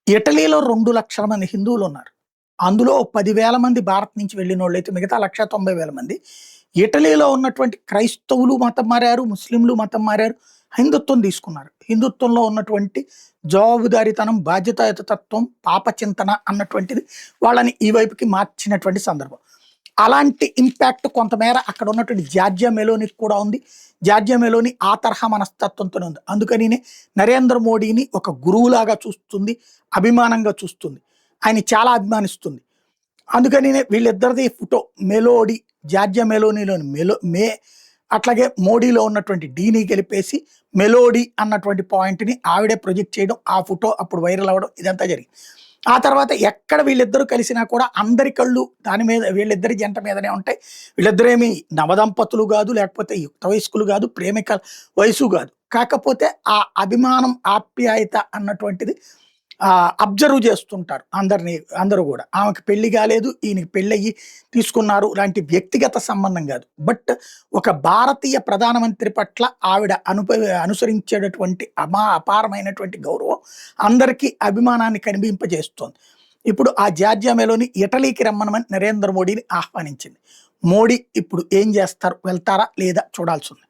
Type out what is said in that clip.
ఇటలీలో 2,00,000 మంది హిందువులున్నారు. అందులో 10,000 మంది భారత్ నుంచి వెళ్ళినోళ్ళైతే మిగతా 1,90,000 మంది ఇటలీలో ఉన్నటువంటి క్రైస్తవులు మతం మారారు, ముస్లింలు మతం మారారు, హిందుత్వం తీసుకున్నారు. హిందుత్వంలో ఉన్నటువంటి జవాబుదారీతనం, బాధ్యతాయుతత్వం, పాపచింతన అన్నటువంటిది వాళ్ళని ఈ వైపుకి మార్చినటువంటి సందర్భం. అలాంటి ఇంపాక్ట్ కొంతమేర అక్కడ ఉన్నటువంటి జార్జియా మెలోనికి కూడా ఉంది. జార్జియా మెలోని ఆ తరహా మనస్తత్వంతోనే ఉంది. అందుకనినే నరేంద్ర మోడీని ఒక గురువులాగా చూస్తుంది, అభిమానంగా చూస్తుంది. ఆయన్ని చాలా అభిమానిస్తుంది. అందుకనినే వీళ్ళిద్దరిది ఫోటో మెలోడీ, జార్జియా మెలోనీలోని అట్లాగే మోడీలో ఉన్నటువంటి డీని గెలిపేసి మెలోడీ అన్నటువంటి పాయింట్‌ని ఆవిడే ప్రొజెక్ట్ చేయడం, ఆ ఫోటో అప్పుడు వైరల్ అవ్వడం ఇదంతా జరిగింది. ఆ తర్వాత ఎక్కడ వీళ్ళిద్దరూ కలిసినా కూడా అందరి కళ్ళు దాని మీద, వీళ్ళిద్దరి జంట మీదనే ఉంటాయి. వీళ్ళిద్దరేమి నవదంపతులు గాదు, లేకపోతే యుక్త వయస్కులు గాదు, ప్రేమికుల వయసు గాదు. కాకపోతే ఆ అభిమానం, ఆప్యాయత అన్నటువంటిది అబ్జర్వ్ చేస్తుంటారు అందరూ గూడా. ఆమెకి పెళ్లి గాలేదు, ఈయనకి పెళ్ళయ్యి తీసుకున్నారు లాంటి వ్యక్తిగత సంబంధం గాదు. బట్ ఒక భారతీయ ప్రధానమంత్రి పట్ల ఆవిడ అనుసరించేటటువంటి అపారమైనటువంటి గౌరవం అందరికీ అభిమానాన్ని కనిపింపజేస్తోంది. ఇప్పుడు ఆ జార్జియా మెలోని ఇటలీకి రమ్మనమని నరేంద్ర మోడీని ఆహ్వానించింది. మోడీ ఇప్పుడు ఏం చేస్తారు? వెళ్తారా లేదా చూడాల్సింది.